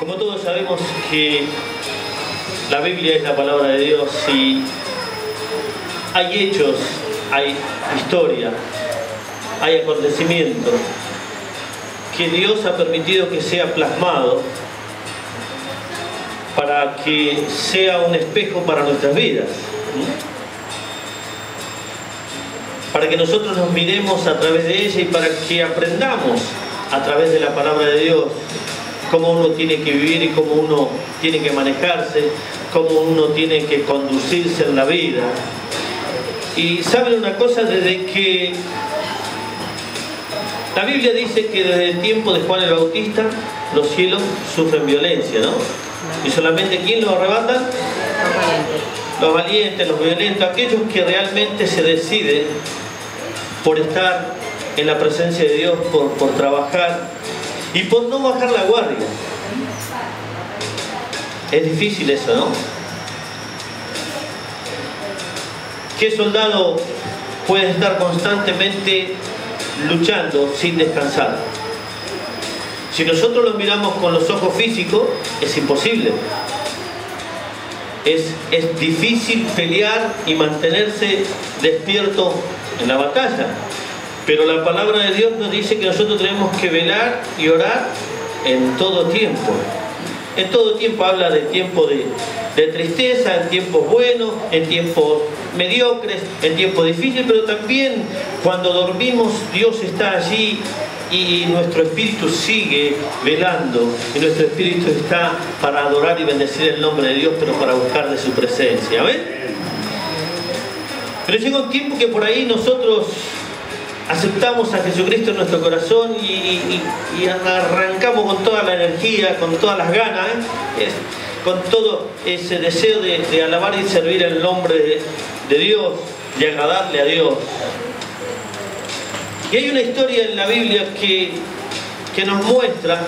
Como todos sabemos que la Biblia es la palabra de Dios y hay hechos, hay historia, hay acontecimientos que Dios ha permitido que sea plasmado para que sea un espejo para nuestras vidas, para que nosotros nos miremos a través de ella y para que aprendamos a través de la palabra de Dios cómo uno tiene que vivir y cómo uno tiene que manejarse, cómo uno tiene que conducirse en la vida. Y saben una cosa, desde que la Biblia dice que desde el tiempo de Juan el Bautista los cielos sufren violencia, ¿no? Y solamente ¿quién los arrebata? Los valientes, los violentos, aquellos que realmente se deciden por estar en la presencia de Dios, por trabajar y por no bajar la guardia. Es difícil eso, ¿no? ¿Qué soldado puede estar constantemente luchando sin descansar? Si nosotros lo miramos con los ojos físicos, es imposible. Es difícil pelear y mantenerse despierto en la batalla. Pero la palabra de Dios nos dice que nosotros tenemos que velar y orar en todo tiempo. En todo tiempo habla de tiempo de tristeza, en tiempos buenos, en tiempos mediocres, en tiempos difíciles, pero también cuando dormimos Dios está allí y nuestro espíritu sigue velando y nuestro espíritu está para adorar y bendecir el nombre de Dios, pero para buscar de su presencia. ¿Ven? Pero llega un tiempo que por ahí nosotros aceptamos a Jesucristo en nuestro corazón y arrancamos con toda la energía, con todas las ganas, con todo ese deseo de alabar y servir el nombre de Dios, de agradarle a Dios. Y hay una historia en la Biblia que nos muestra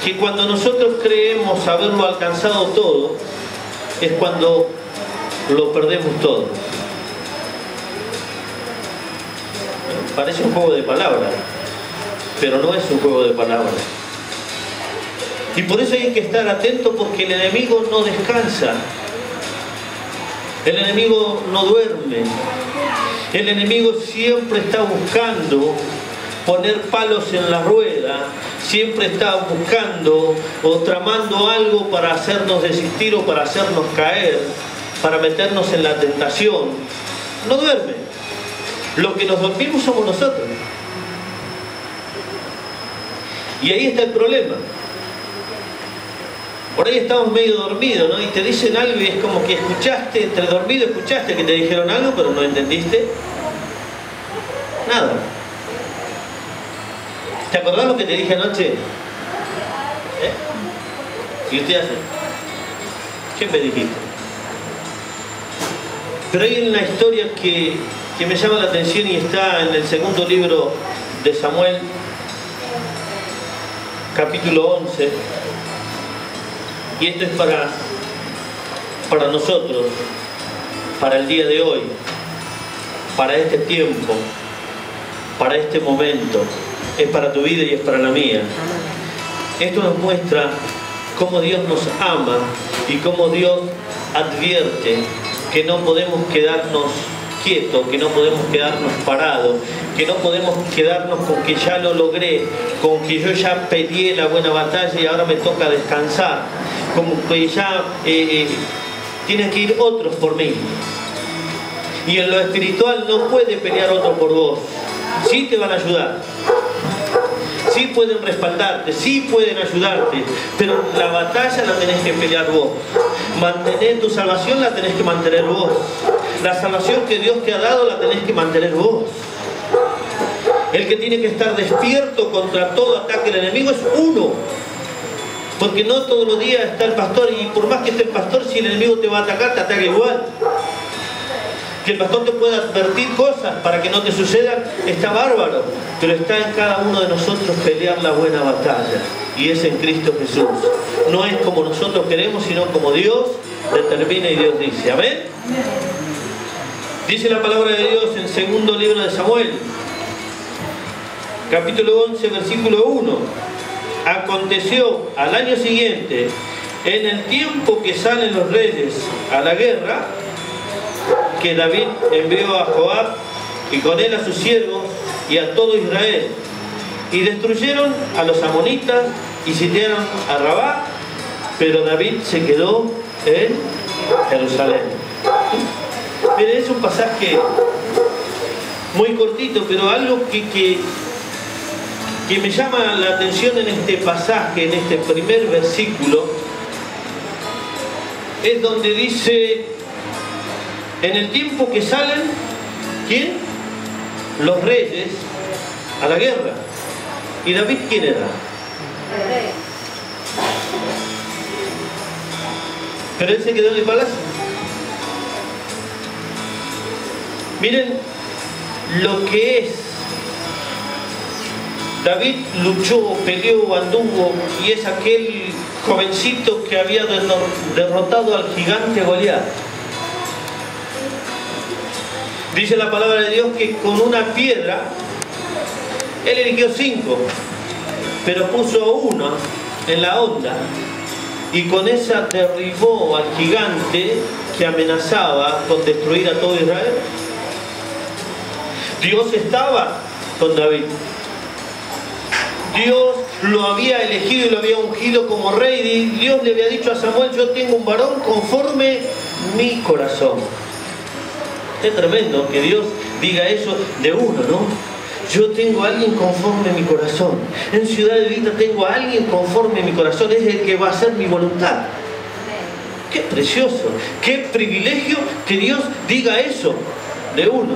que cuando nosotros creemos haberlo alcanzado todo, es cuando lo perdemos todo. Parece un juego de palabras, pero no es un juego de palabras. Y por eso hay que estar atento, porque el enemigo no descansa. El enemigo no duerme. El enemigo siempre está buscando poner palos en la rueda, siempre está buscando o tramando algo para hacernos desistir o para hacernos caer, para meternos en la tentación. No duerme. Los que nos dormimos somos nosotros. Y ahí está el problema. Por ahí estamos medio dormidos, ¿no? Y te dicen algo y es como que escuchaste, entre dormido escuchaste que te dijeron algo, pero no entendiste nada. ¿Te acordás lo que te dije anoche? ¿Y usted hace? ¿Qué me dijiste? Pero hay una historia que me llama la atención y está en el segundo libro de Samuel, capítulo 11. Y esto es para nosotros, para el día de hoy, para este tiempo, para este momento. Es para tu vida y es para la mía. Esto nos muestra cómo Dios nos ama y cómo Dios advierte que no podemos quedarnos quietos, que no podemos quedarnos parados, que no podemos quedarnos con que ya lo logré, con que yo ya peleé la buena batalla y ahora me toca descansar, como que ya tienen que ir otros por mí. Y en lo espiritual no puede pelear otro por vos. Sí te van a ayudar, sí pueden respaldarte, sí pueden ayudarte, pero la batalla la tenés que pelear vos. Mantener tu salvación la tenés que mantener vos. La salvación que Dios te ha dado la tenés que mantener vos. El que tiene que estar despierto contra todo ataque del enemigo es uno. Porque no todos los días está el pastor, y por más que esté el pastor, si el enemigo te va a atacar, te ataca igual. Que el pastor te pueda advertir cosas para que no te sucedan, está bárbaro, pero está en cada uno de nosotros pelear la buena batalla, y es en Cristo Jesús. No es como nosotros queremos, sino como Dios determina y Dios dice. ¿Amén? Dice la palabra de Dios en segundo libro de Samuel, capítulo 11, versículo 1. aconteció al año siguiente, en el tiempo que salen los reyes a la guerra, que David envió a Joab y con él a sus siervos y a todo Israel, y destruyeron a los amonitas y sitiaron a Rabá, pero David se quedó en Jerusalén. Miren, es un pasaje muy cortito, pero algo que me llama la atención en este pasaje, en este primer versículo, es donde dice, en el tiempo que salen, ¿quién? Los reyes a la guerra. ¿Y David quién era? Pero él se quedó en el palacio. Miren lo que es. David luchó, peleó, anduvo, y es aquel jovencito que había derrotado al gigante Goliat. Dice la palabra de Dios que con una piedra, él eligió 5, pero puso una en la onda, y con esa derribó al gigante que amenazaba con destruir a todo Israel. Dios estaba con David. Dios lo había elegido y lo había ungido como rey. Y Dios le había dicho a Samuel, yo tengo un varón conforme mi corazón. Es tremendo que Dios diga eso de uno, ¿no? Yo tengo a alguien conforme mi corazón. En Ciudad de Vita tengo a alguien conforme mi corazón. Es el que va a hacer mi voluntad. Qué precioso, qué privilegio que Dios diga eso de uno.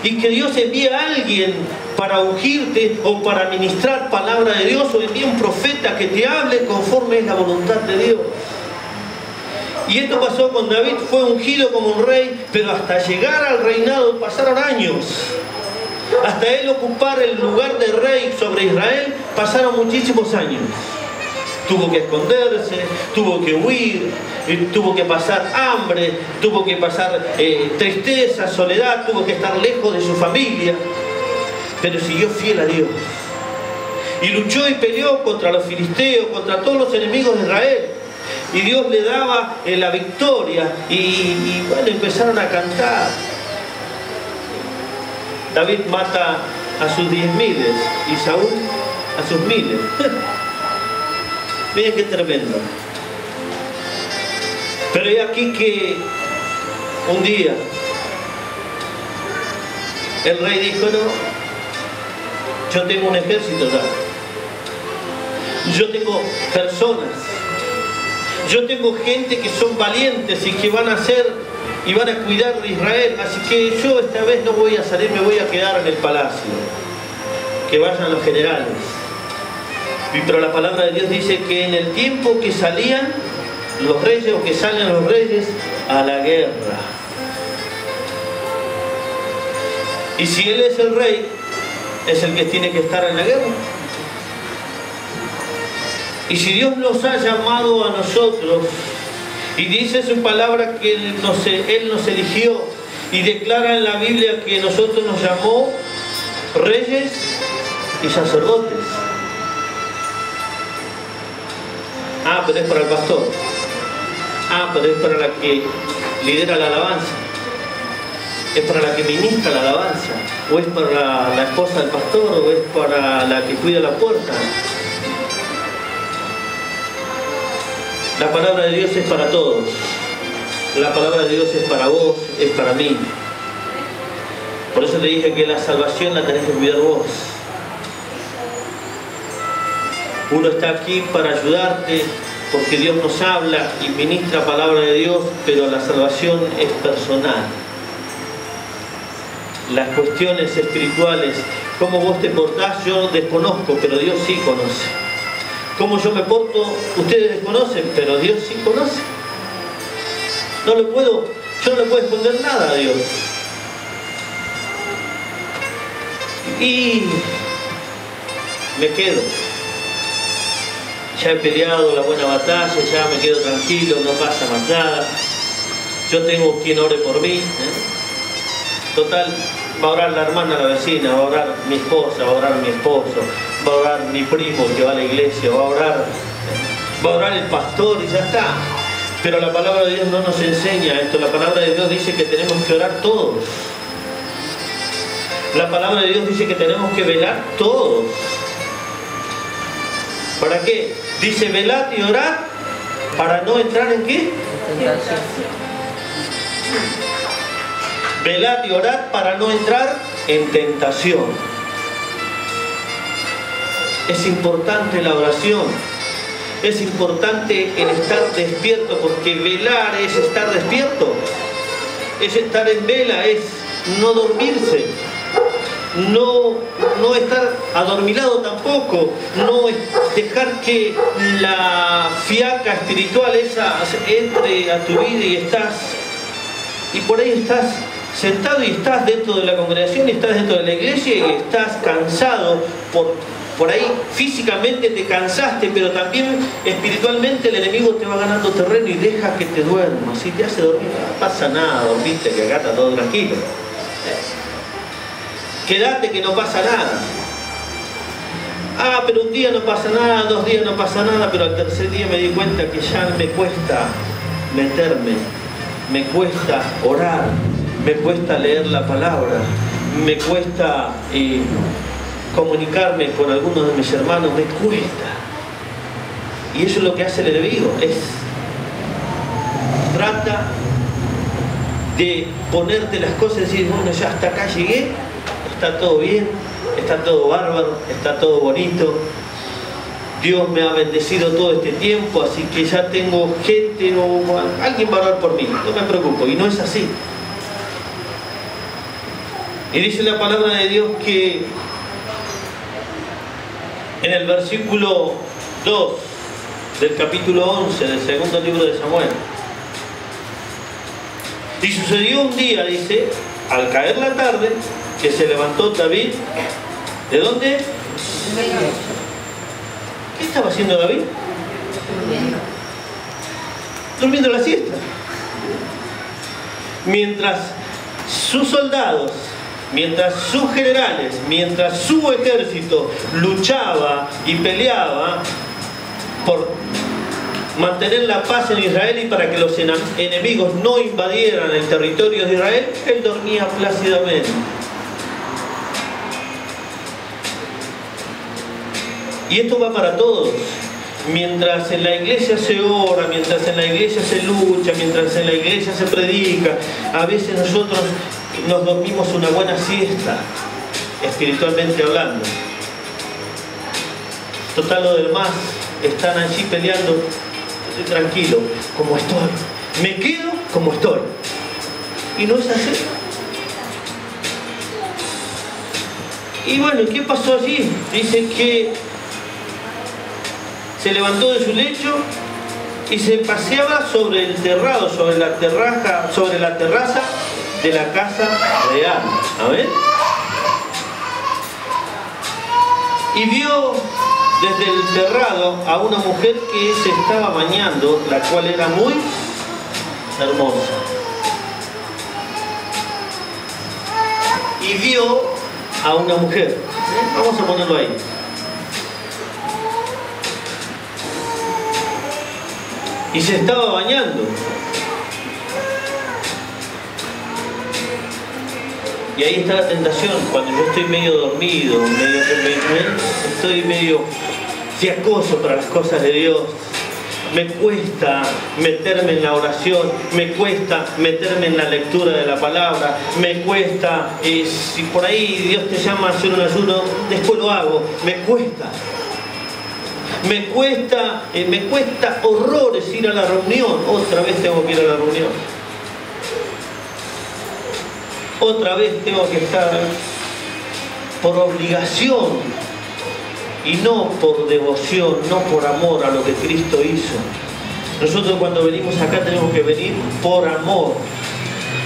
Y que Dios envíe a alguien para ungirte o para ministrar palabra de Dios, o envíe un profeta que te hable conforme es la voluntad de Dios. Y esto pasó con David, fue ungido como un rey, pero hasta llegar al reinado pasaron años. Hasta él ocupar el lugar de rey sobre Israel pasaron muchísimos años. Tuvo que esconderse, tuvo que huir, tuvo que pasar hambre, tuvo que pasar tristeza, soledad, tuvo que estar lejos de su familia, pero siguió fiel a Dios. Y luchó y peleó contra los filisteos, contra todos los enemigos de Israel. Y Dios le daba la victoria y bueno, empezaron a cantar. David mata a sus 10.000 y Saúl a sus 1.000. Miren qué tremendo. Pero hay aquí que un día el rey dijo, no, yo tengo un ejército ya. Yo tengo personas. Yo tengo gente que son valientes y que van a hacer y van a cuidar de Israel. Así que yo esta vez no voy a salir, me voy a quedar en el palacio. Que vayan los generales. Pero la palabra de Dios dice que en el tiempo que salían los reyes, o que salen los reyes a la guerra. Y si Él es el rey, es el que tiene que estar en la guerra. Y si Dios nos ha llamado a nosotros, y dice su palabra que Él nos eligió, y declara en la Biblia que nosotros nos llamó reyes y sacerdotes. Ah, pero es para el pastor. Ah, pero es para la que lidera la alabanza. Es para la que ministra la alabanza. O es para la esposa del pastor, o es para la que cuida la puerta. La palabra de Dios es para todos. La palabra de Dios es para vos, es para mí. Por eso te dije que la salvación la tenés que cuidar vos. Uno está aquí para ayudarte porque Dios nos habla y ministra palabra de Dios, pero la salvación es personal. Las cuestiones espirituales, cómo vos te portás, yo desconozco, pero Dios sí conoce. Cómo yo me porto, ustedes desconocen, pero Dios sí conoce. Yo no le puedo esconder nada a Dios. Y me quedo. Ya he peleado la buena batalla, ya me quedo tranquilo, no pasa más nada. Yo tengo quien ore por mí. Total, va a orar la hermana, la vecina, va a orar mi esposa, va a orar mi esposo, va a orar mi primo que va a la iglesia, va a orar el pastor y ya está. Pero la palabra de Dios no nos enseña esto. La palabra de Dios dice que tenemos que orar todos. La palabra de Dios dice que tenemos que velar todos. ¿Para qué? Dice velad y orad para no entrar en ¿qué? Velad y orad para no entrar en tentación. Es importante la oración. Es importante el estar despierto, porque velar es estar despierto. Es estar en vela, es no dormirse. No estar adormilado tampoco, no dejar que la fiaca espiritual esa entre a tu vida y por ahí estás sentado y estás dentro de la congregación y estás dentro de la iglesia y estás cansado, por ahí físicamente te cansaste, pero también espiritualmente el enemigo te va ganando terreno y deja que te duermas y te hace dormir. No pasa nada, dormiste, que acá está todo tranquilo. Quédate que no pasa nada. Pero un día no pasa nada, 2 días no pasa nada, pero al tercer día me di cuenta que ya me cuesta meterme, me cuesta orar, me cuesta leer la palabra, me cuesta comunicarme con algunos de mis hermanos, me cuesta. Y eso es lo que hace el enemigo, trata de ponerte las cosas y decir, bueno, ya hasta acá llegué. Está todo bien, está todo bárbaro, está todo bonito. Dios me ha bendecido todo este tiempo, así que ya tengo gente, alguien va a orar por mí, no me preocupo. Y no es así. Y dice la palabra de Dios que en el versículo 2 del capítulo 11 del segundo libro de Samuel, y sucedió un día, dice, al caer la tarde, que se levantó David. ¿De dónde? ¿Qué estaba haciendo David? Durmiendo la siesta. Mientras sus soldados, mientras sus generales, mientras su ejército luchaba y peleaba por mantener la paz en Israel y para que los enemigos no invadieran el territorio de Israel, él dormía plácidamente. Y esto va para todos. Mientras en la iglesia se ora, mientras en la iglesia se lucha, mientras en la iglesia se predica, a veces nosotros nos dormimos una buena siesta, espiritualmente hablando. Total, lo demás están allí peleando. Estoy tranquilo, como estoy. Me quedo como estoy. Y no es así. Y bueno, ¿qué pasó allí? Dice que se levantó de su lecho y se paseaba sobre el terrado, sobre la terraza de la casa real. A ver. Y vio desde el terrado a una mujer que se estaba bañando, la cual era muy hermosa. Y vio a una mujer. Vamos a ponerlo ahí. Y se estaba bañando. Y ahí está la tentación, cuando yo estoy medio dormido, estoy medio fiacoso para las cosas de Dios. Me cuesta meterme en la oración, me cuesta meterme en la lectura de la palabra, me cuesta, si por ahí Dios te llama a hacer un ayuno, después lo hago, me cuesta. Me cuesta horrores ir a la reunión. Otra vez tengo que ir a la reunión. Otra vez tengo que estar por obligación y no por devoción, no por amor a lo que Cristo hizo. Nosotros cuando venimos acá tenemos que venir por amor,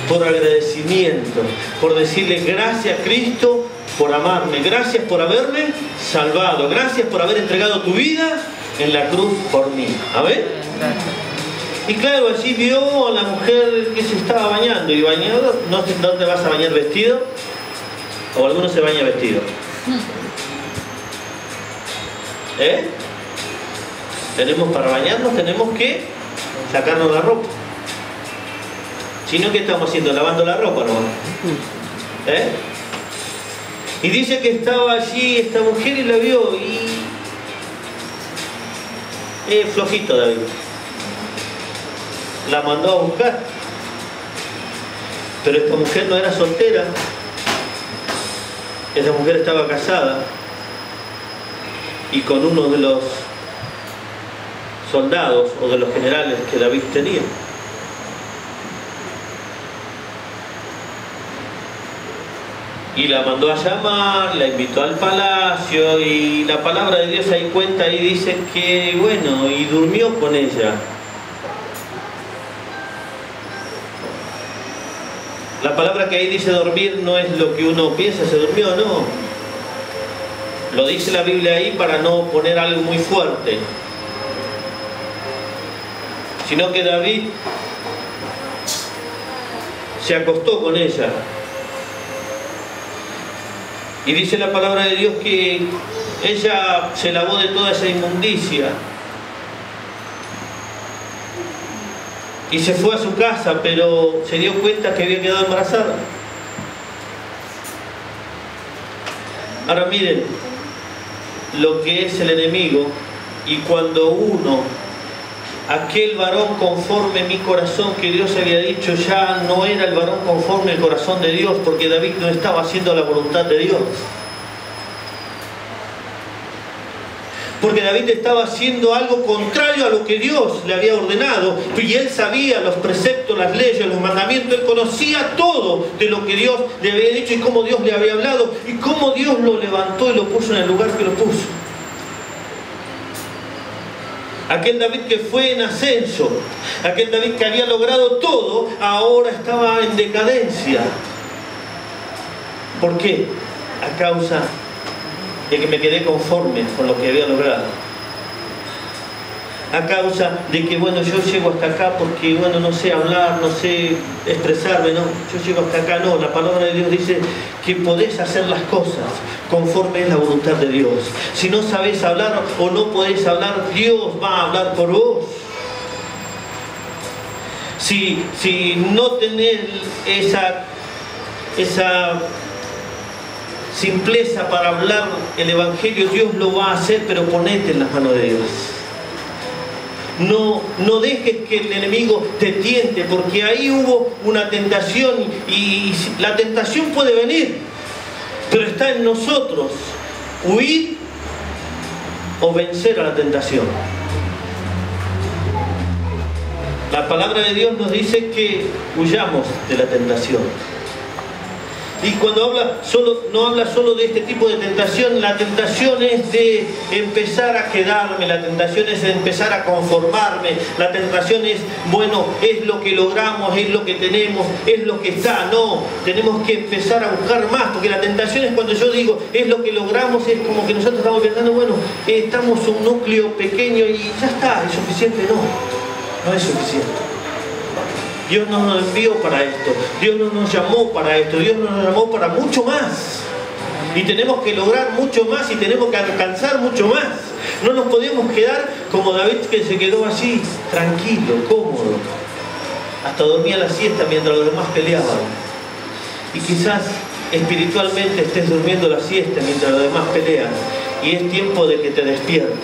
por agradecimiento, por decirle gracias Cristo por amarme, gracias por haberme salvado, gracias por haber entregado tu vida en la cruz por mí. A ver. Y claro, allí vio a la mujer que se estaba bañando. Y bañado, ¿no te vas a bañar vestido? O alguno se baña vestido. Tenemos para bañarnos, tenemos que sacarnos la ropa. Si no, ¿qué estamos haciendo? Lavando la ropa, ¿no? Y dice que estaba allí esta mujer y la vio y... flojito David. La mandó a buscar. Pero esta mujer no era soltera. Esta mujer estaba casada. Y con uno de los soldados o de los generales que David tenía. Y la mandó a llamar, la invitó al palacio y la palabra de Dios ahí cuenta y dice que, bueno, y durmió con ella. La palabra que ahí dice dormir no es lo que uno piensa, se durmió, no. Lo dice la Biblia ahí para no poner algo muy fuerte. Sino que David se acostó con ella. Y dice la palabra de Dios que ella se lavó de toda esa inmundicia. Y se fue a su casa, pero se dio cuenta que había quedado embarazada. Ahora miren lo que es el enemigo. Y cuando uno, aquel varón conforme mi corazón que Dios había dicho, ya no era el varón conforme el corazón de Dios, porque David no estaba haciendo la voluntad de Dios. Porque David estaba haciendo algo contrario a lo que Dios le había ordenado. Y él sabía los preceptos, las leyes, los mandamientos. Él conocía todo de lo que Dios le había dicho y cómo Dios le había hablado. Y cómo Dios lo levantó y lo puso en el lugar que lo puso. Aquel David que fue en ascenso, aquel David que había logrado todo, ahora estaba en decadencia. ¿Por qué? A causa de que me quedé conforme con lo que había logrado. A causa de que, bueno, yo llego hasta acá porque, bueno, no sé hablar, no sé expresarme, no. Yo llego hasta acá, no. La palabra de Dios dice que podés hacer las cosas conforme es la voluntad de Dios. Si no sabés hablar o no podés hablar, Dios va a hablar por vos. Si no tenés esa simpleza para hablar el Evangelio, Dios lo va a hacer, pero ponete en las manos de Dios. No dejes que el enemigo te tiente, porque ahí hubo una tentación y la tentación puede venir, pero está en nosotros huir o vencer a la tentación. La palabra de Dios nos dice que huyamos de la tentación. Y cuando no habla solo de este tipo de tentación, la tentación es de empezar a quedarme, la tentación es de empezar a conformarme, la tentación es, bueno, es lo que logramos, es lo que tenemos, es lo que está. No, tenemos que empezar a buscar más, porque la tentación es cuando yo digo, es lo que logramos, es como que nosotros estamos pensando, bueno, estamos un núcleo pequeño y ya está, ¿es suficiente? No es suficiente. Dios no nos envió para esto, Dios no nos llamó para esto, Dios nos llamó para mucho más. Y tenemos que lograr mucho más y tenemos que alcanzar mucho más. No nos podemos quedar como David, que se quedó así, tranquilo, cómodo. Hasta dormía la siesta mientras los demás peleaban. Y quizás espiritualmente estés durmiendo la siesta mientras los demás pelean. Y es tiempo de que te despiertes,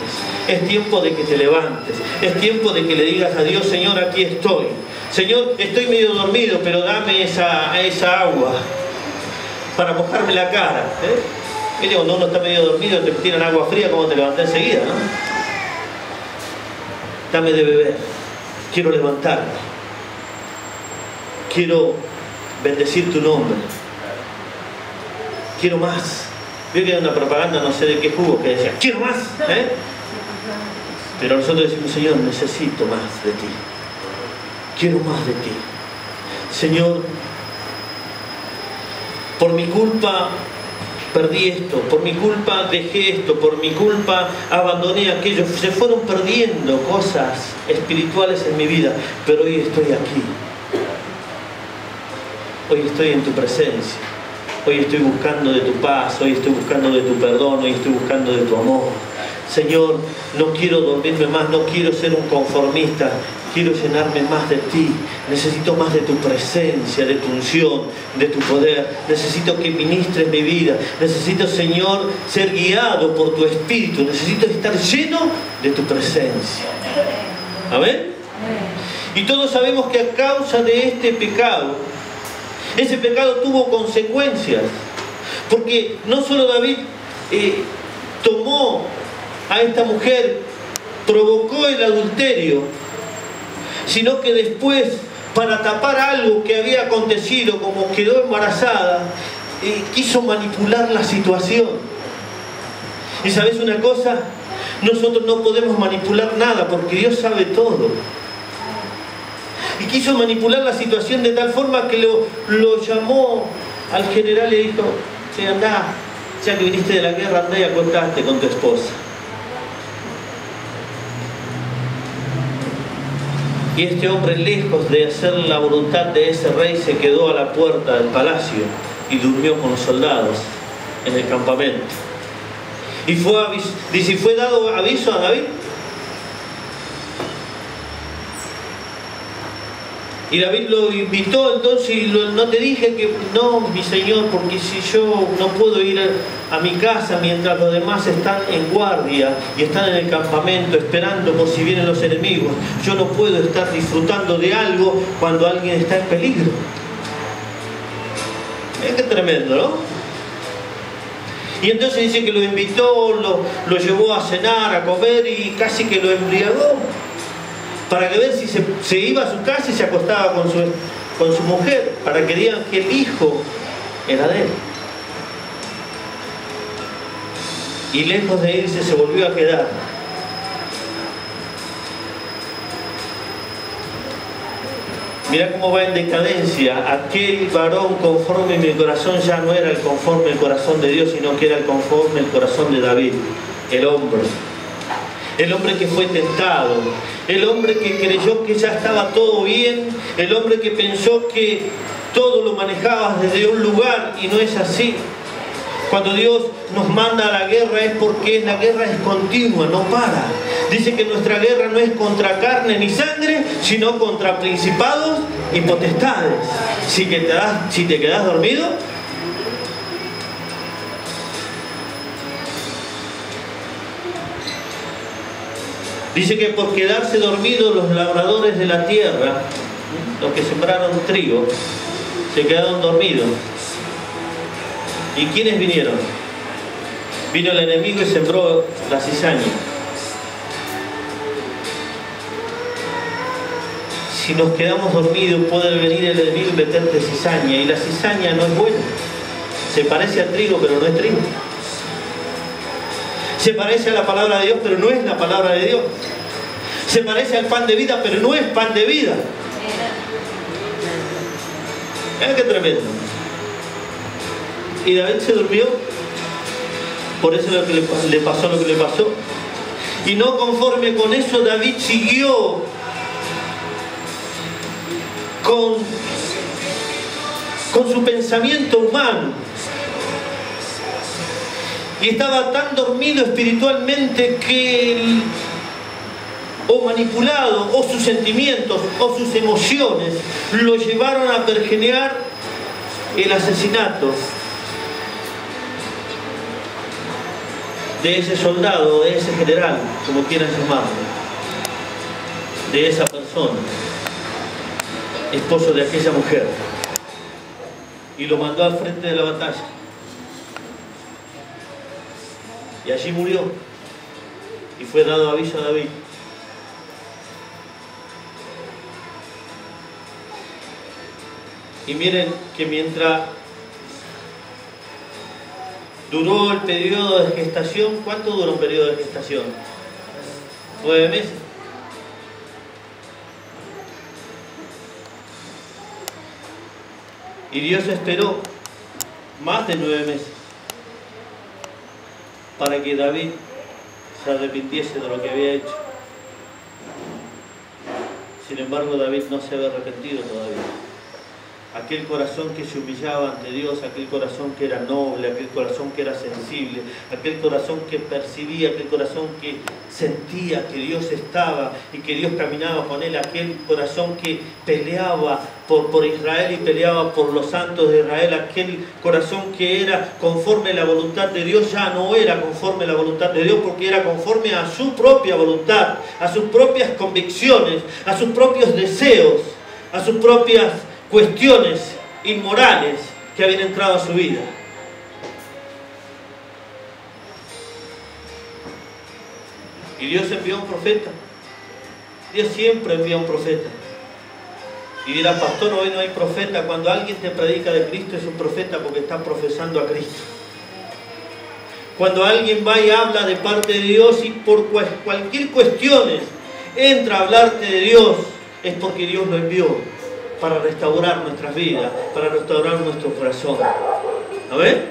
es tiempo de que te levantes, es tiempo de que le digas a Dios, Señor, aquí estoy. Señor, estoy medio dormido, pero dame esa agua para mojarme la cara. Mire, cuando uno está medio dormido, te tiran agua fría, como te levantás enseguida, ¿no? Dame de beber, quiero levantarme, quiero bendecir tu nombre, quiero más. Veo que hay una propaganda, no sé de qué jugo, que decía, quiero más, Pero nosotros decimos, Señor, necesito más de ti. Quiero más de ti. Señor, por mi culpa perdí esto, por mi culpa dejé esto, por mi culpa abandoné aquello. Se fueron perdiendo cosas espirituales en mi vida, pero hoy estoy aquí. Hoy estoy en tu presencia. Hoy estoy buscando de tu paz, hoy estoy buscando de tu perdón, hoy estoy buscando de tu amor. Señor, no quiero dormirme más, no quiero ser un conformista, quiero llenarme más de ti, necesito más de tu presencia, de tu unción, de tu poder, necesito que ministres mi vida, necesito, Señor, ser guiado por tu Espíritu, necesito estar lleno de tu presencia. ¿Amén? Y todos sabemos que a causa de este pecado, ese pecado tuvo consecuencias, porque no solo David tomó a esta mujer, provocó el adulterio, sino que después, para tapar algo que había acontecido, como quedó embarazada, quiso manipular la situación. Y ¿sabes una cosa? Nosotros no podemos manipular nada porque Dios sabe todo. Y quiso manipular la situación de tal forma que lo llamó al general y le dijo: che, andá, ya que viniste de la guerra, andá y acostate con tu esposa. Y este hombre, lejos de hacer la voluntad de ese rey, se quedó a la puerta del palacio y durmió con los soldados en el campamento. Y fue dado aviso a David. Y David lo invitó entonces y no te dije que no, mi señor, porque si yo no puedo ir a mi casa mientras los demás están en guardia y están en el campamento esperando por si vienen los enemigos, yo no puedo estar disfrutando de algo cuando alguien está en peligro. Qué tremendo, ¿no? Y entonces dice que lo invitó, lo llevó a cenar, a comer y casi que lo embriagó, para que ver si se iba a su casa y se acostaba con su mujer, para que digan que el hijo era de él. Y lejos de irse, se volvió a quedar. Mirá cómo va en decadencia. Aquel varón conforme en mi corazón ya no era el conforme el corazón de Dios, sino que era el conforme el corazón de David, el hombre. El hombre que fue tentado, el hombre que creyó que ya estaba todo bien, el hombre que pensó que todo lo manejabas desde un lugar, y no es así. Cuando Dios nos manda a la guerra es porque la guerra es continua, no para. Dice que nuestra guerra no es contra carne ni sangre, sino contra principados y potestades. Si te quedas dormido, dice que por quedarse dormidos los labradores de la tierra, los que sembraron trigo, se quedaron dormidos. ¿Y quiénes vinieron? Vino el enemigo y sembró la cizaña. Si nos quedamos dormidos, puede venir el enemigo y meterte cizaña. Y la cizaña no es buena. Se parece al trigo, pero no es trigo. Se parece a la palabra de Dios, pero no es la palabra de Dios. Se parece al pan de vida, pero no es pan de vida. Qué tremendo. Y David se durmió. Por eso le pasó lo que le pasó. Y no conforme con eso, David siguió con su pensamiento humano. Y estaba tan dormido espiritualmente que o manipulado, o sus sentimientos, o sus emociones lo llevaron a pergeñar el asesinato de ese soldado, de ese general, como quieran llamarlo, de esa persona, esposo de aquella mujer, y lo mandó al frente de la batalla. Y allí murió, y fue dado aviso a David. Y miren que mientras duró el periodo de gestación, ¿cuánto dura un periodo de gestación? 9 meses. Y Dios esperó más de 9 meses para que David se arrepintiese de lo que había hecho. Sin embargo, David no se había arrepentido todavía. aquel corazón que se humillaba ante Dios, aquel corazón que era noble, aquel corazón que era sensible, aquel corazón que percibía, aquel corazón que sentía que Dios estaba y que Dios caminaba con él, aquel corazón que peleaba por Israel y peleaba por los santos de Israel, aquel corazón que era conforme a la voluntad de Dios, ya no era conforme a la voluntad de Dios porque era conforme a su propia voluntad, a sus propias convicciones, a sus propios deseos, a sus propias cuestiones inmorales que habían entrado a su vida. Y Dios envió a un profeta. Dios siempre envía a un profeta. Y dirá, pastor, hoy no hay profeta. Cuando alguien te predica de Cristo es un profeta porque está profesando a Cristo. Cuando alguien va y habla de parte de Dios y por cualquier cuestión entra a hablarte de Dios, es porque Dios lo envió para restaurar nuestras vidas, para restaurar nuestro corazón. ¿Amén?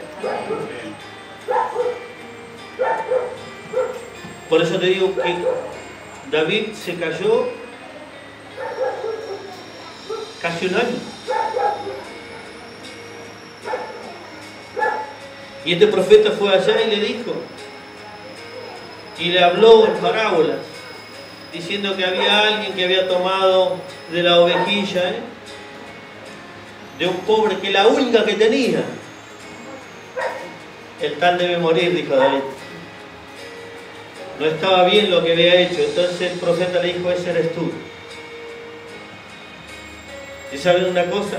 Por eso te digo que David se cayó casi un año. Y este profeta fue allá y le dijo, y le habló en parábolas, diciendo que había alguien que había tomado de la ovejilla, de un pobre, que la única que tenía. El tal debe morir, dijo David. No estaba bien lo que había hecho. Entonces el profeta le dijo, ese eres tú. ¿Y saben una cosa?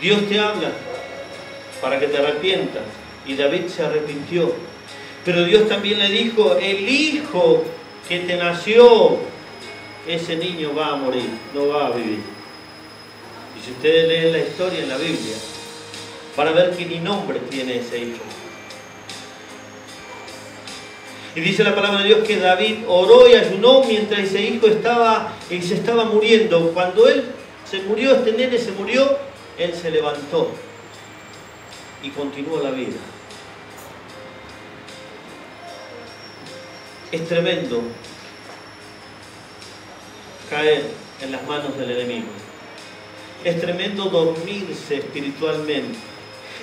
Dios te habla para que te arrepientas. Y David se arrepintió. Pero Dios también le dijo, el hijo que te nació, ese niño va a morir, no va a vivir. Y si ustedes leen la historia en la Biblia, van a ver que ni nombre tiene ese hijo. Y dice la palabra de Dios que David oró y ayunó mientras ese hijo se estaba muriendo. Cuando él se murió, este nene se murió, él se levantó y continuó la vida. Es tremendo caer en las manos del enemigo. Es tremendo dormirse espiritualmente.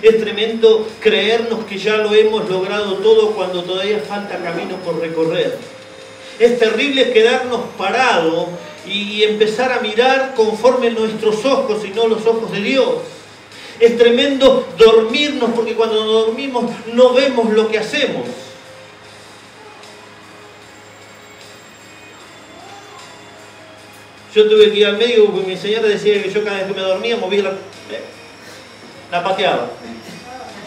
Es tremendo creernos que ya lo hemos logrado todo cuando todavía falta camino por recorrer. Es terrible quedarnos parados y empezar a mirar conforme nuestros ojos y no los ojos de Dios. Es tremendo dormirnos porque cuando nos dormimos no vemos lo que hacemos. Yo tuve que ir al médico porque mi señora decía que yo cada vez que me dormía movía la pateaba.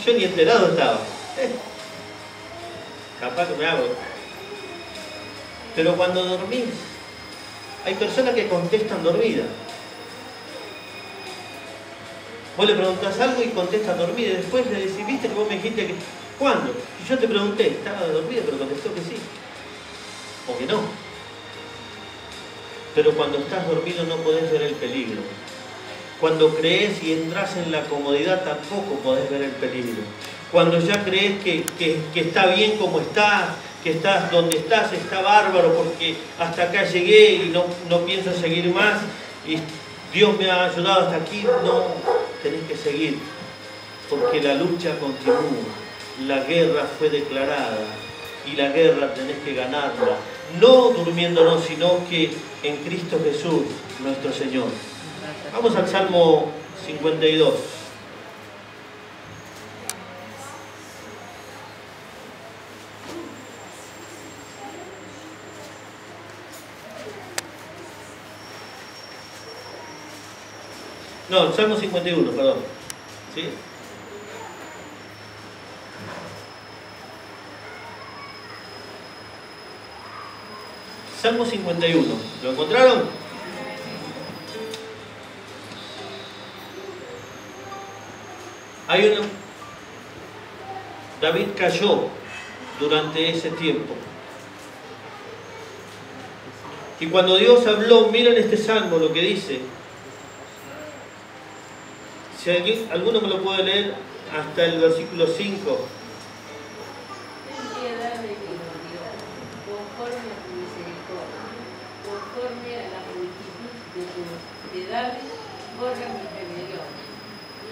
Yo ni enterado estaba. Capaz que me hago. Pero cuando dormís, hay personas que contestan dormidas. Vos le preguntás algo y contestan dormida. Y después le decís, viste que vos me dijiste que... ¿Cuándo? Y yo te pregunté, estaba dormida, pero contestó que sí. O que no. Pero cuando estás dormido no podés ver el peligro. Cuando crees y entras en la comodidad tampoco podés ver el peligro. Cuando ya crees que está bien como estás, que estás donde estás, está bárbaro porque hasta acá llegué y no pienso seguir más y Dios me ha ayudado hasta aquí, no, tenés que seguir porque la lucha continúa. La guerra fue declarada y la guerra tenés que ganarla. No durmiéndonos, sino que en Cristo Jesús, nuestro Señor. Vamos al Salmo 52. No, el Salmo 51, perdón. ¿Sí? Salmo 51. ¿Lo encontraron? David cayó durante ese tiempo. Y cuando Dios habló, miren este salmo lo que dice. Si alguno me lo puede leer hasta el versículo 5. Ten piedad de mí, Dios, conforme a tu misericordia, conforme a la multitud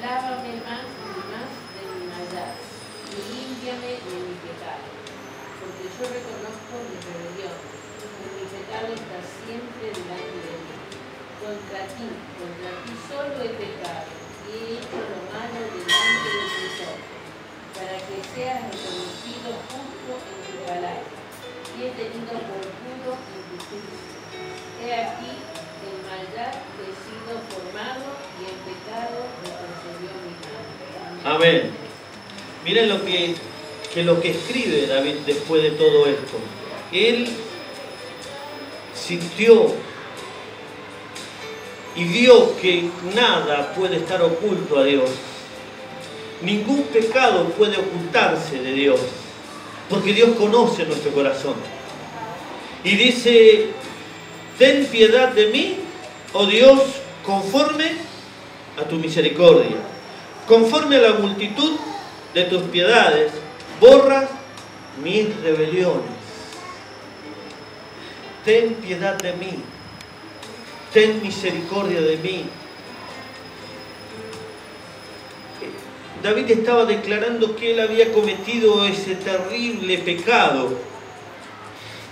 lávame más y más de mi maldad, y límpiame de mi pecado, porque yo reconozco mis rebeliones, y mi pecado está siempre delante de mí. Contra ti solo he pecado, y he hecho lo malo delante de tus ojos, para que seas reconocido justo en tu palabra, y he tenido por puro en tu juicio. He aquí, en maldad he sido formado, y en pecado me concedió mi mano. Amén. Miren lo que escribe David después de todo esto. Él sintió y vio que nada puede estar oculto a Dios. Ningún pecado puede ocultarse de Dios, porque Dios conoce nuestro corazón. Y dice: ten piedad de mí, oh Dios, conforme a tu misericordia. Conforme a la multitud de tus piedades, borra mis rebeliones. Ten piedad de mí. Ten misericordia de mí. David estaba declarando que él había cometido ese terrible pecado.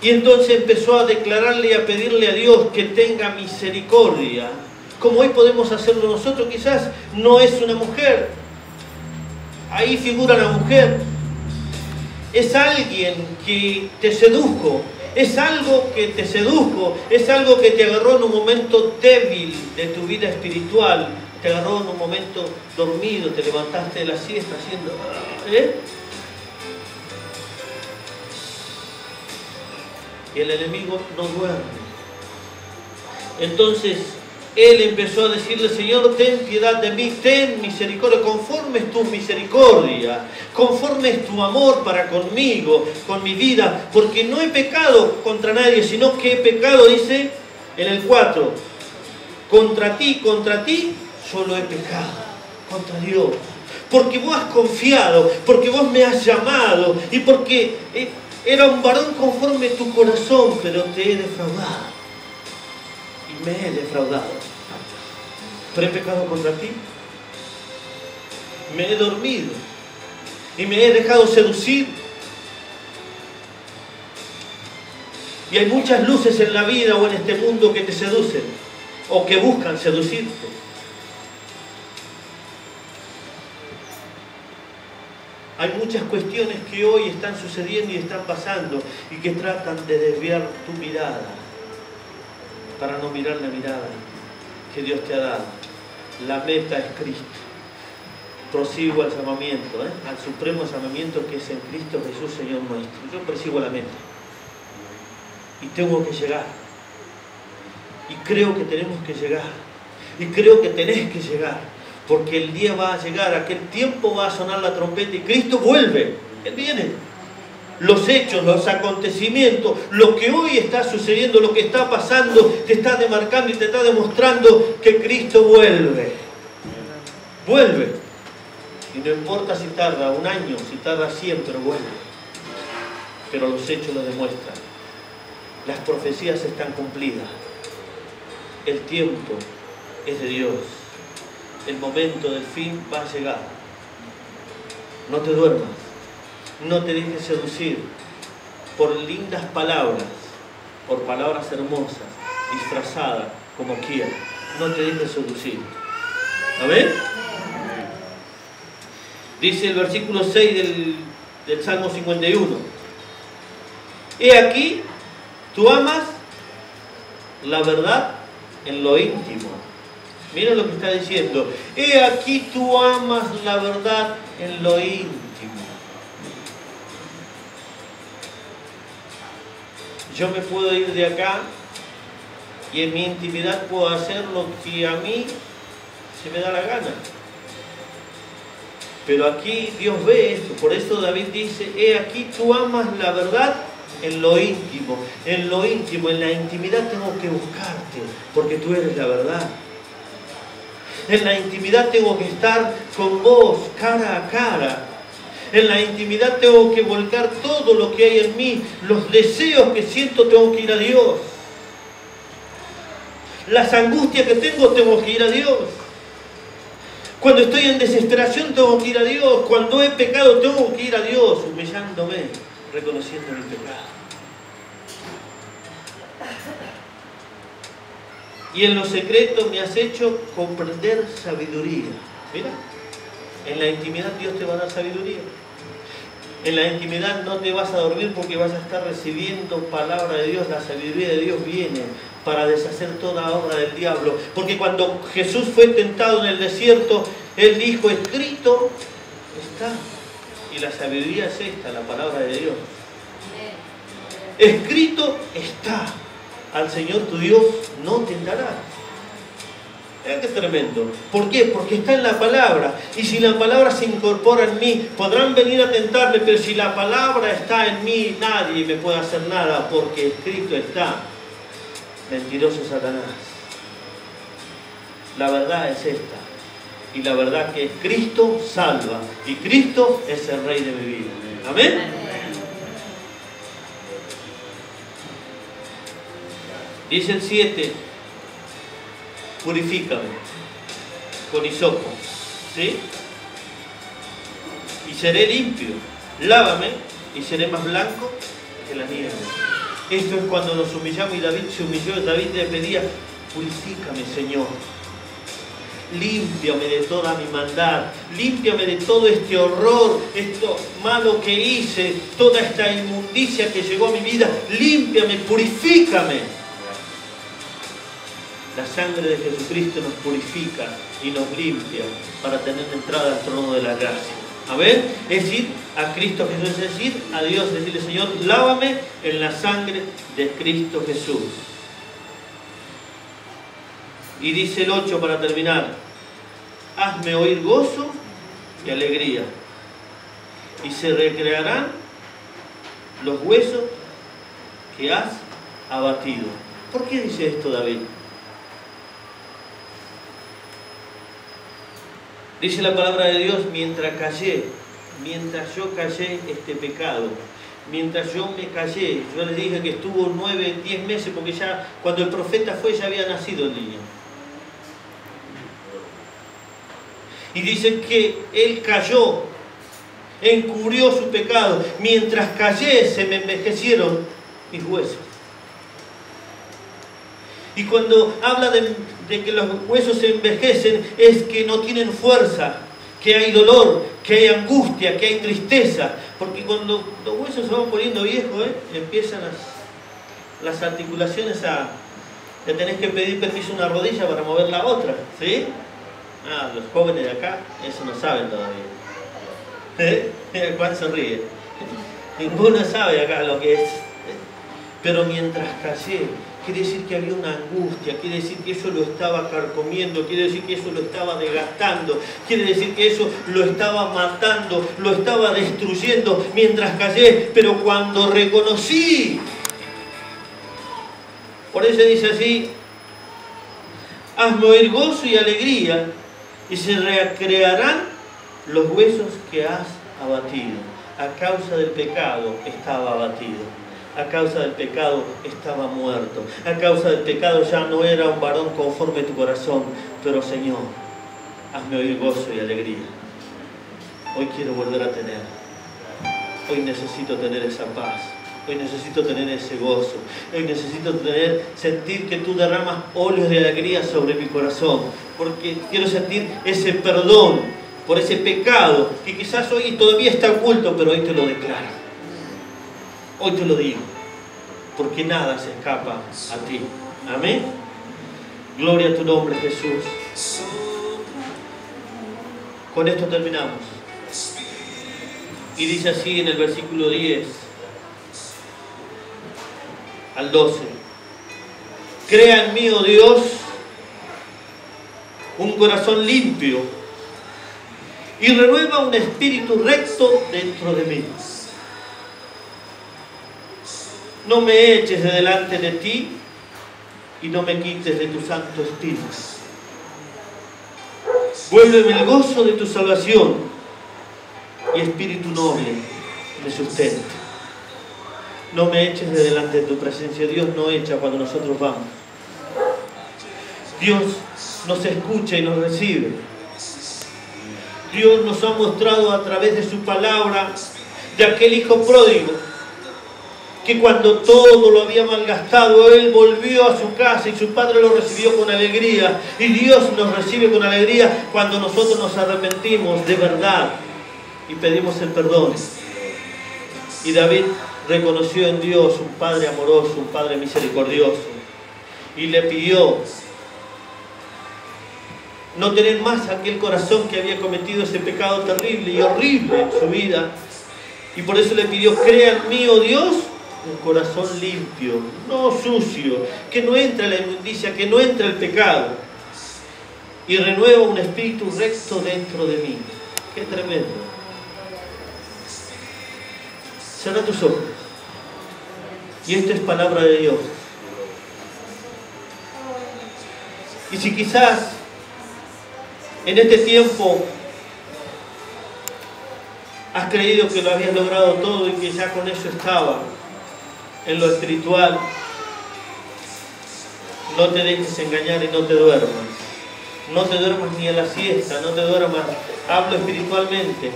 Y entonces empezó a declararle y a pedirle a Dios que tenga misericordia. Como hoy podemos hacerlo nosotros, quizás no es una mujer. Ahí figura la mujer. Es alguien que te sedujo. Es algo que te sedujo. Es algo que te agarró en un momento débil de tu vida espiritual. Te agarró en un momento dormido. Te levantaste de la siesta haciendo... Y el enemigo no duerme. Entonces él empezó a decirle: Señor, ten piedad de mí, ten misericordia, conforme es tu misericordia, conforme es tu amor para conmigo, con mi vida, porque no he pecado contra nadie, sino que he pecado, dice en el 4, contra ti, solo he pecado, contra Dios, porque vos has confiado, porque vos me has llamado, y porque era un varón conforme a tu corazón, pero te he defraudado, y me he defraudado. Pero he pecado contra ti, me he dormido y me he dejado seducir. Y hay muchas luces en la vida o en este mundo que te seducen o que buscan seducirte. Hay muchas cuestiones que hoy están sucediendo y están pasando y que tratan de desviar tu mirada para no mirar la mirada que Dios te ha dado. La meta es Cristo. Prosigo al llamamiento, al supremo llamamiento que es en Cristo Jesús, Señor nuestro. Yo persigo la meta. Y tengo que llegar. Y creo que tenemos que llegar. Y creo que tenés que llegar. Porque el día va a llegar, aquel tiempo va a sonar la trompeta y Cristo vuelve. Él viene. Los hechos, los acontecimientos, lo que hoy está sucediendo, lo que está pasando, te está demarcando y te está demostrando que Cristo vuelve. Vuelve. Y no importa si tarda un año, si tarda 100, pero vuelve. Pero los hechos lo demuestran. Las profecías están cumplidas. El tiempo es de Dios. El momento del fin va a llegar. No te duermas. No te dejes seducir por lindas palabras, por palabras hermosas, disfrazadas como quieras. No te dejes seducir. ¿Amén? Dice el versículo 6 del Salmo 51. He aquí, tú amas la verdad en lo íntimo. Mira lo que está diciendo. He aquí, tú amas la verdad en lo íntimo. Yo me puedo ir de acá y en mi intimidad puedo hacer lo que a mí se me da la gana. Pero aquí Dios ve esto. Por eso David dice: he aquí, tú amas la verdad en lo íntimo. En lo íntimo, en la intimidad tengo que buscarte, porque tú eres la verdad. En la intimidad tengo que estar con vos, cara a cara. En la intimidad tengo que volcar todo lo que hay en mí. Los deseos que siento tengo que ir a Dios. Las angustias que tengo que ir a Dios. Cuando estoy en desesperación tengo que ir a Dios. Cuando he pecado tengo que ir a Dios, humillándome, reconociendo mi pecado. Y en lo secreto me has hecho comprender sabiduría. Mira, en la intimidad Dios te va a dar sabiduría. En la intimidad no te vas a dormir porque vas a estar recibiendo palabra de Dios. La sabiduría de Dios viene para deshacer toda obra del diablo. Porque cuando Jesús fue tentado en el desierto, Él dijo, escrito está. Y la sabiduría es esta, la palabra de Dios. Escrito está. Al Señor tu Dios no tentarás. Vean qué tremendo. ¿Por qué? Porque está en la palabra. Y si la palabra se incorpora en mí, podrán venir a tentarme, pero si la palabra está en mí, nadie me puede hacer nada, porque escrito está. Mentiroso Satanás. La verdad es esta. Y la verdad que es Cristo salva. Y Cristo es el Rey de mi vida. Amén. Dice el 7, purifícame con hisopo, ¿sí? Y seré limpio, lávame y seré más blanco que la nieve. Esto es cuando nos humillamos y David se humilló. David le pedía, purifícame, Señor. Límpiame de toda mi maldad, límpiame de todo este horror, esto malo que hice, toda esta inmundicia que llegó a mi vida, límpiame, purifícame. La sangre de Jesucristo nos purifica y nos limpia para tener entrada al trono de la gracia. Amén. Es decir, a Cristo Jesús, es decir, a Dios, decirle, Señor, lávame en la sangre de Cristo Jesús. Y dice el 8 para terminar, hazme oír gozo y alegría, y se recrearán los huesos que has abatido. ¿Por qué dice esto David? Dice la palabra de Dios, mientras yo callé este pecado, mientras yo me callé, yo les dije que estuvo 9, 10 meses, porque ya cuando el profeta fue ya había nacido el niño. Y dice que él cayó, encubrió su pecado. Mientras callé se me envejecieron mis huesos. Y cuando habla de que los huesos se envejecen, es que no tienen fuerza, que hay dolor, que hay angustia, que hay tristeza. Porque cuando los huesos se van poniendo viejos, empiezan las articulaciones a... Te tenés que pedir permiso a una rodilla para mover la otra, ¿sí? Ah, los jóvenes de acá, eso no saben todavía. Juan se ríe. Ninguno sabe acá lo que es. Pero mientras callé, quiere decir que había una angustia, quiere decir que eso lo estaba carcomiendo, quiere decir que eso lo estaba desgastando, quiere decir que eso lo estaba matando, lo estaba destruyendo mientras callé. Pero cuando reconocí, por eso dice así, hazme oír gozo y alegría, y se recrearán los huesos que has abatido. A causa del pecado estaba abatido. A causa del pecado estaba muerto. A causa del pecado ya no era un varón conforme a tu corazón. Pero Señor, hazme oír gozo y alegría. Hoy quiero volver a tener. Hoy necesito tener esa paz. Hoy necesito tener ese gozo. Hoy necesito sentir que tú derramas óleos de alegría sobre mi corazón. Porque quiero sentir ese perdón por ese pecado que quizás hoy todavía está oculto, pero hoy te lo declaro. Hoy te lo digo. Porque nada se escapa a ti. Amén. Gloria a tu nombre, Jesús. Con esto terminamos. Y dice así en el versículo 10 al 12. Crea en mí, oh Dios, un corazón limpio y renueva un espíritu recto dentro de mí. No me eches de delante de ti y no me quites de tu Santo Espíritu. Vuélveme el gozo de tu salvación y espíritu noble me sustenta. No me eches de delante de tu presencia. Dios no echa cuando nosotros vamos. Dios nos escucha y nos recibe. Dios nos ha mostrado a través de su palabra de aquel hijo pródigo, que cuando todo lo había malgastado, él volvió a su casa y su padre lo recibió con alegría. Y Dios nos recibe con alegría cuando nosotros nos arrepentimos de verdad y pedimos el perdón. Y David reconoció en Dios un Padre amoroso, un Padre misericordioso, y le pidió no tener más aquel corazón que había cometido ese pecado terrible y horrible en su vida. Y por eso le pidió: crea en mí, oh Dios, un corazón limpio, no sucio, que no entre la inmundicia, que no entre el pecado, y renueva un espíritu recto dentro de mí. ¡Qué tremendo! Cierra tus ojos. Y esta es palabra de Dios. Y si quizás en este tiempo has creído que lo habías logrado todo y que ya con eso estaba en lo espiritual, no te dejes engañar y no te duermas. No te duermas ni a la siesta, no te duermas. Hablo espiritualmente.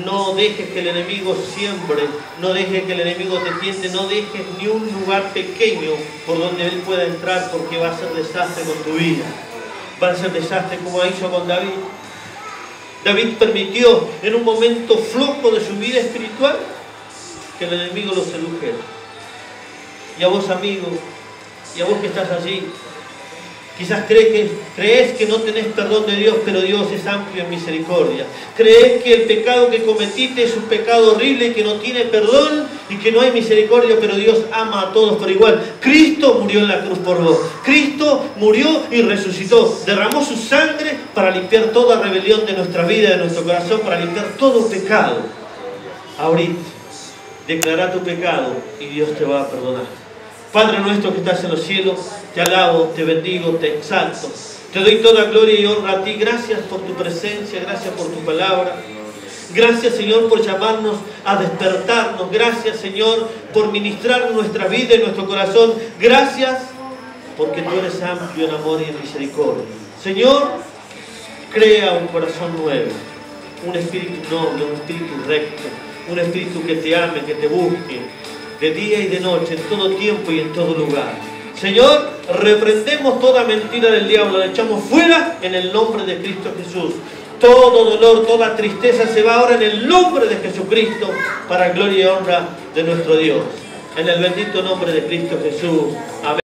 No dejes que el enemigo siembre, no dejes que el enemigo te tiente, no dejes ni un lugar pequeño por donde él pueda entrar, porque va a ser desastre con tu vida. Va a ser desastre como hizo con David. David permitió en un momento flojo de su vida espiritual que el enemigo lo sedujera. Y a vos, amigo, y a vos que estás allí, quizás crees que no tenés perdón de Dios, pero Dios es amplio en misericordia. Crees que el pecado que cometiste es un pecado horrible y que no tiene perdón y que no hay misericordia, pero Dios ama a todos por igual. Cristo murió en la cruz por vos. Cristo murió y resucitó. Derramó su sangre para limpiar toda rebelión de nuestra vida, de nuestro corazón, para limpiar todo pecado. Ahorita, declara tu pecado y Dios te va a perdonar. Padre nuestro que estás en los cielos, te alabo, te bendigo, te exalto. Te doy toda gloria y honra a ti. Gracias por tu presencia, gracias por tu palabra. Gracias, Señor, por llamarnos a despertarnos. Gracias, Señor, por ministrar nuestra vida y nuestro corazón. Gracias porque tú eres amplio en amor y en misericordia. Señor, crea un corazón nuevo, un espíritu noble, un espíritu recto, un espíritu que te ame, que te busque, de día y de noche, en todo tiempo y en todo lugar. Señor, reprendemos toda mentira del diablo, la echamos fuera en el nombre de Cristo Jesús. Todo dolor, toda tristeza se va ahora en el nombre de Jesucristo, para gloria y honra de nuestro Dios. En el bendito nombre de Cristo Jesús. Amén.